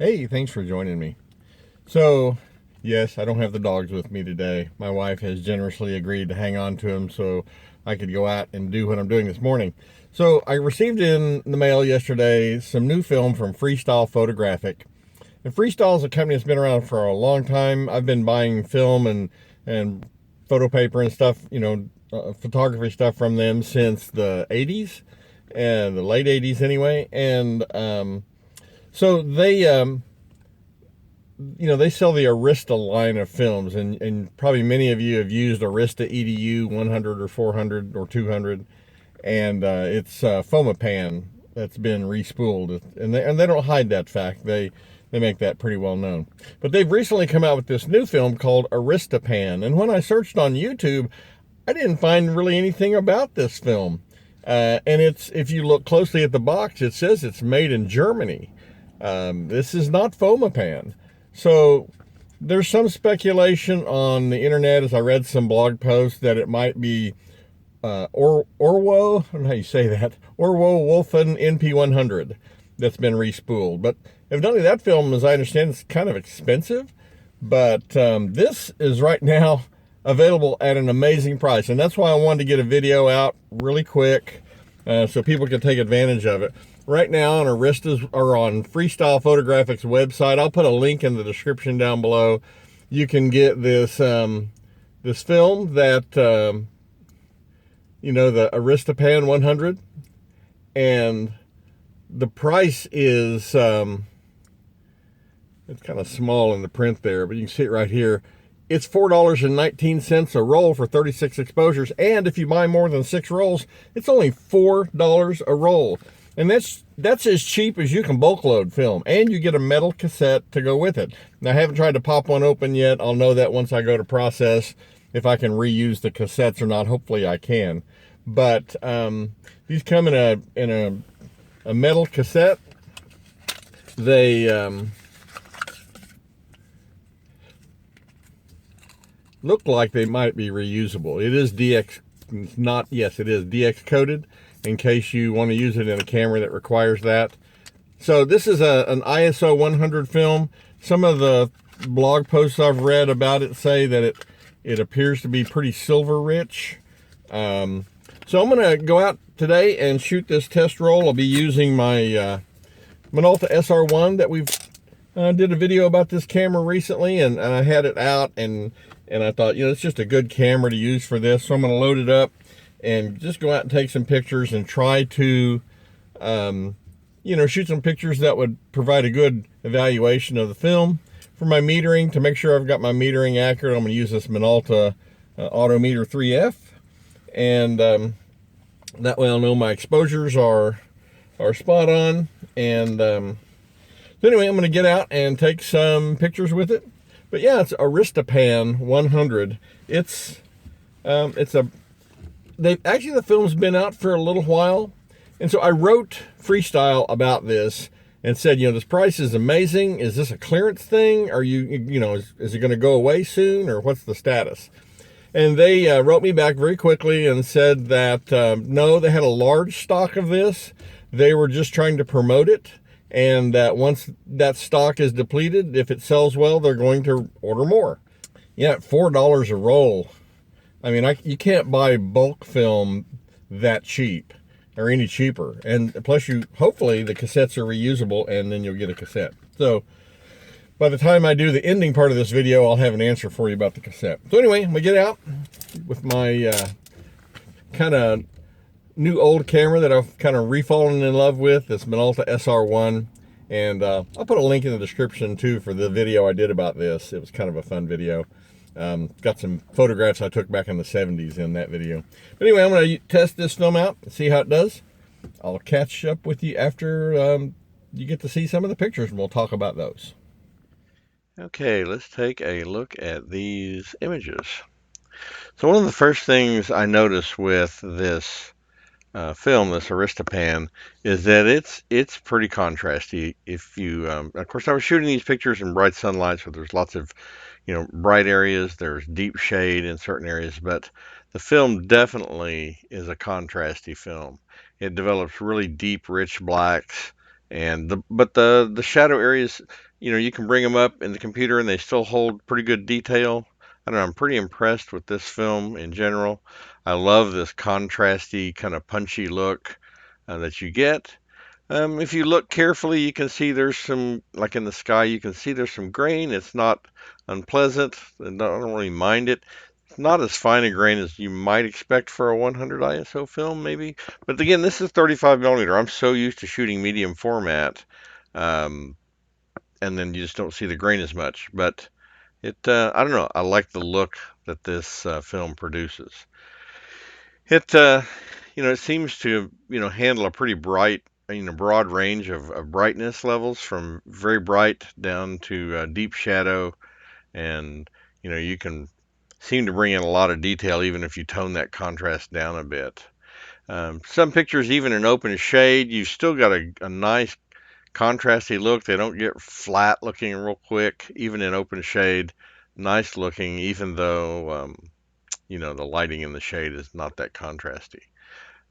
Hey, thanks for joining me. So, yes, I don't have the dogs with me today. My wife has generously agreed to hang on to them so I could go out and do what I'm doing this morning. So, I received in the mail yesterday some new film from Freestyle Photographic. And Freestyle is a company that's been around for a long time. I've been buying film and photo paper and stuff, photography stuff from them since the 80s and the late 80s anyway. And so they sell the Arista line of films, and probably many of you have used Arista EDU 100 or 400 or 200, and it's FomaPan that's been respooled, and they don't hide that fact. They make that pretty well known. But they've recently come out with this new film called Arista Pan, and when I searched on YouTube, I didn't find really anything about this film. And if you look closely at the box, it says it's made in Germany. This is not FomaPan. So there's some speculation on the internet as I read some blog posts that it might be Orwo, I don't know how you say that, Orwo Wolfen NP100 that's been respooled. But evidently that film, as I understand, is kind of expensive. But this is right now available at an amazing price. And that's why I wanted to get a video out really quick so people can take advantage of it. Right now on Arista's or on Freestyle Photographic's website, I'll put a link in the description down below. You can get this this film that the Arista Pan 100, and the price is it's kind of small in the print there, but you can see it right here. It's $4.19 a roll for 36 exposures, and if you buy more than 6 rolls, it's only $4 a roll. And that's as cheap as you can bulk load film, and you get a metal cassette to go with it. Now, I haven't tried to pop one open yet. I'll know that once I go to process if I can reuse the cassettes or not. Hopefully I can. But these come in a metal cassette. They look like they might be reusable. It is DX, not, yes, it is DX coated in case you want to use it in a camera that requires that. So this is an ISO 100 film. Some of the blog posts I've read about it say that it appears to be pretty silver rich. So I'm going to go out today and shoot this test roll. I'll be using my Minolta SR1 that we've did a video about this camera recently, and I had it out, and I thought, it's just a good camera to use for this. So I'm going to load it up and just go out and take some pictures and try to, shoot some pictures that would provide a good evaluation of the film. For my metering, to make sure I've got my metering accurate, I'm going to use this Minolta Autometer 3F, and that way I'll know my exposures are spot on. And so anyway, I'm going to get out and take some pictures with it. But yeah, it's AristaPan 100. The film's been out for a little while, and so I wrote Freestyle about this and said, this price is amazing. Is this a clearance thing? Are is it going to go away soon, or what's the status? And they wrote me back very quickly and said that no, they had a large stock of this. They were just trying to promote it, and that once that stock is depleted, if it sells well, they're going to order more. Yeah, at $4 a roll. I mean, you can't buy bulk film that cheap or any cheaper. And plus, hopefully the cassettes are reusable, and then you'll get a cassette. So by the time I do the ending part of this video, I'll have an answer for you about the cassette. So anyway, I'm going to get out with my kind of new old camera that I've kind of refallen in love with, this Minolta SR1. And I'll put a link in the description too for the video I did about this. It was kind of a fun video. Got some photographs I took back in the 70s in that video. But anyway, I'm going to test this film out and see how it does. I'll catch up with you after you get to see some of the pictures, and we'll talk about those. Okay, let's take a look at these images. So one of the first things I noticed with this film, this Arista Pan, is that it's pretty contrasty. If you, of course, I was shooting these pictures in bright sunlight, so there's lots of bright areas, there's deep shade in certain areas, but the film definitely is a contrasty film. It develops really deep, rich blacks But the shadow areas, you can bring them up in the computer and they still hold pretty good detail. I don't know, I'm pretty impressed with this film in general. I love this contrasty kind of punchy look that you get. If you look carefully, you can see there's some, like in the sky, you can see there's some grain. It's not unpleasant, and I don't really mind it. It's not as fine a grain as you might expect for a 100 ISO film, maybe. But again, this is 35 millimeter. I'm so used to shooting medium format, um, and then you just don't see the grain as much. But I don't know. I like the look that this film produces. It, it seems to, handle a pretty bright, broad range of brightness levels from very bright down to deep shadow. And, you can seem to bring in a lot of detail even if you tone that contrast down a bit. Some pictures, even in open shade, you've still got a nice contrasty look. They don't get flat looking real quick, even in open shade. Nice looking, even though, the lighting in the shade is not that contrasty.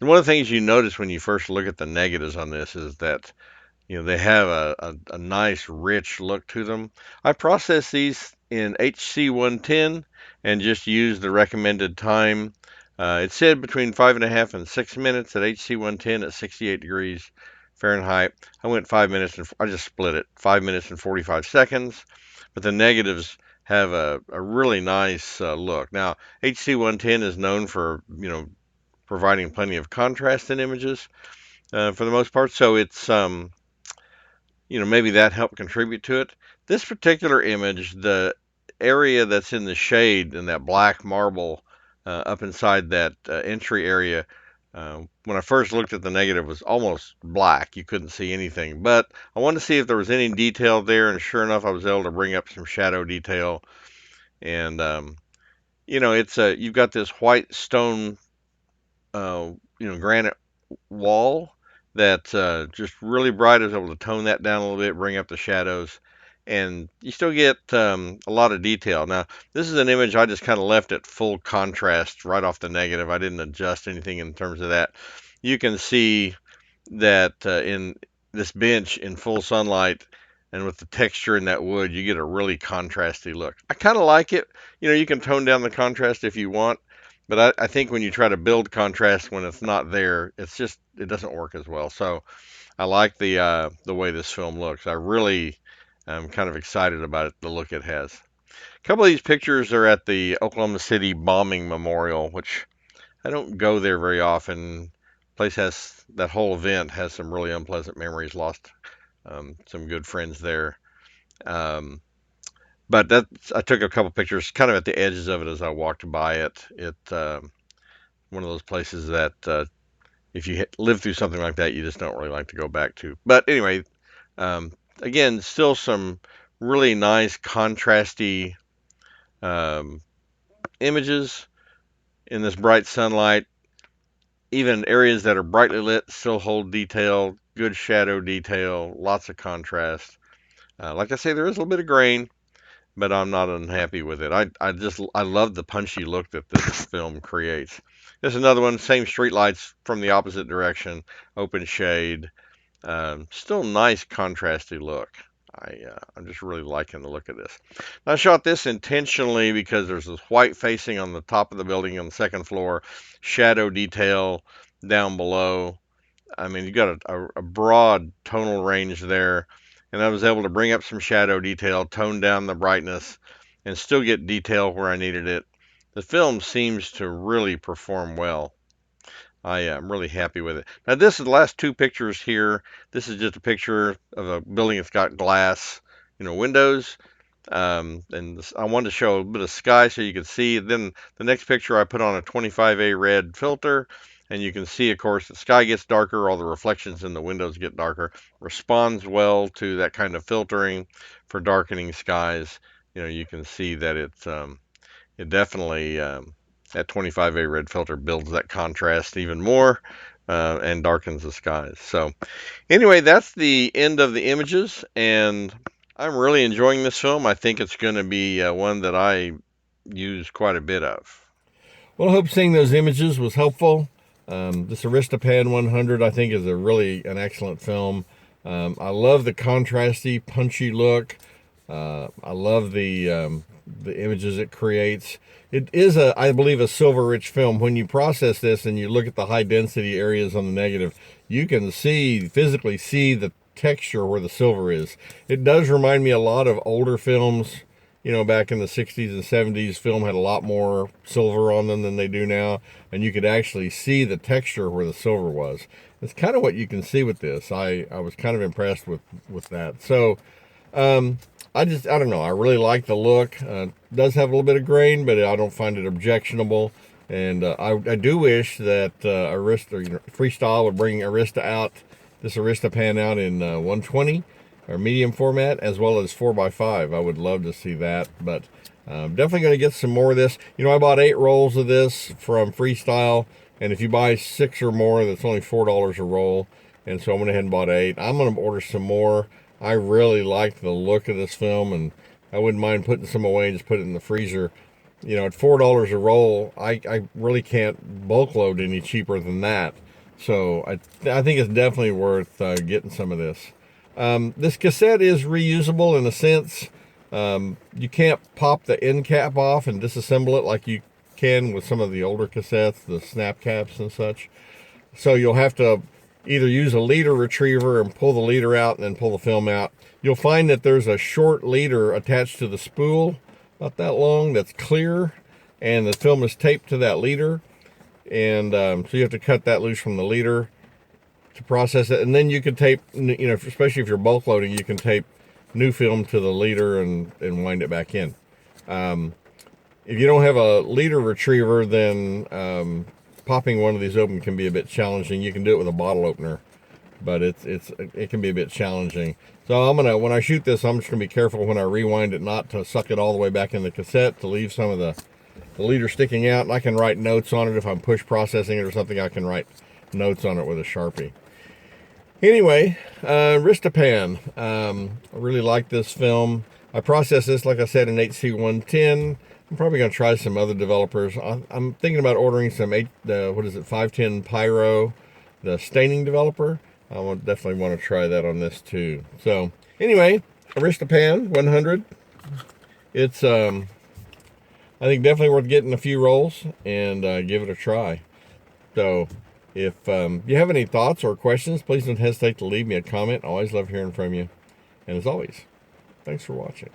And one of the things you notice when you first look at the negatives on this is that they have a nice rich look to them. I process these in HC 110 and just use the recommended time. It said between 5.5 and 6 minutes at HC 110 at 68 degrees Fahrenheit. I went 5 minutes and I just split it 5 minutes and 45 seconds. But the negatives have a really nice look. Now, HC 110 is known for providing plenty of contrast in images for the most part. So it's maybe that helped contribute to it. This particular image, the area that's in the shade and that black marble up inside that entry area, when I first looked at the negative, was almost black. You couldn't see anything. But I wanted to see if there was any detail there, and sure enough, I was able to bring up some shadow detail. And it's you've got this white stone, granite wall that just really bright. I was able to tone that down a little bit, bring up the shadows, and you still get a lot of detail. Now, this is an image I just kind of left at full contrast right off the negative. I didn't adjust anything in terms of that. You can see that in this bench in full sunlight and with the texture in that wood, you get a really contrasty look. I kind of like it. You can tone down the contrast if you want, but I think when you try to build contrast when it's not there, it doesn't work as well. So I like the way this film looks. I really am kind of excited about it, the look it has. A couple of these pictures are at the Oklahoma City bombing memorial, which I don't go there very often. Place has that whole event has some really unpleasant memories. Lost some good friends there. Um, but I took a couple pictures kind of at the edges of it as I walked by it. One of those places that if you live through something like that, you just don't really like to go back to. But anyway, um, again, still some really nice contrasty um, images in this bright sunlight. Even areas that are brightly lit still hold detail, good shadow detail, lots of contrast. Like I say, there is a little bit of grain, but I'm not unhappy with it. I love the punchy look that this film creates. There's another one, same street lights from the opposite direction, open shade, still nice contrasty look. I'm just really liking the look of this. I shot this intentionally because there's this white facing on the top of the building on the second floor, shadow detail down below. I mean, you got a broad tonal range there, and I was able to bring up some shadow detail, tone down the brightness, and still get detail where I needed it. The film seems to really perform well. I am really happy with it. Now, this is the last two pictures here. This is just a picture of a building that's got glass, windows. I wanted to show a bit of sky so you could see. Then the next picture I put on a 25A red filter, and you can see, of course, the sky gets darker, all the reflections in the windows get darker. Responds well to that kind of filtering for darkening skies. You can see that it definitely that 25A red filter builds that contrast even more and darkens the skies. So anyway, that's the end of the images, and I'm really enjoying this film. I think it's going to be one that I use quite a bit of. Well, I hope seeing those images was helpful. This Arista Pan 100, I think, is a really an excellent film. I love the contrasty, punchy look. I love the images it creates. It is I believe, a silver-rich film. When you process this and you look at the high-density areas on the negative, you can physically see the texture where the silver is. It does remind me a lot of older films. Back in the 60s and 70s, film had a lot more silver on them than they do now, and you could actually see the texture where the silver was. It's kind of what you can see with this. I was kind of impressed with that. So, I don't know. I really like the look. It does have a little bit of grain, but I don't find it objectionable. And I do wish that Arista, Freestyle would bring this Arista Pan out in 120 or medium format, as well as 4x5. I would love to see that, but definitely going to get some more of this. I bought 8 rolls of this from Freestyle, and if you buy 6 or more, that's only $4 a roll. And so I went ahead and bought 8. I'm going to order some more. I really like the look of this film, and I wouldn't mind putting some away and just put it in the freezer. At $4 a roll, I really can't bulk load any cheaper than that. So I think it's definitely worth getting some of this. This cassette is reusable in a sense. You can't pop the end cap off and disassemble it like you can with some of the older cassettes, the snap caps and such. So you'll have to either use a leader retriever and pull the leader out and then pull the film out. You'll find that there's a short leader attached to the spool, not that long, that's clear, and the film is taped to that leader. And so you have to cut that loose from the leader to process it, and then you can tape, especially if you're bulk loading, you can tape new film to the leader and wind it back in. If you don't have a leader retriever, then popping one of these open can be a bit challenging. You can do it with a bottle opener, but it can be a bit challenging. So when I shoot this, I'm just gonna be careful when I rewind it not to suck it all the way back in the cassette, to leave some of the leader sticking out, and I can write notes on it. If I'm push processing it or something, I can write notes on it with a Sharpie. Anyway, Arista Pan. I really like this film. I processed this, like I said, in HC110. I'm probably going to try some other developers. I'm thinking about ordering some 510 Pyro, the staining developer. I would definitely want to try that on this too. So anyway, Arista Pan 100. It's I think definitely worth getting a few rolls and give it a try. So if you have any thoughts or questions, please don't hesitate to leave me a comment. I always love hearing from you. And as always, thanks for watching.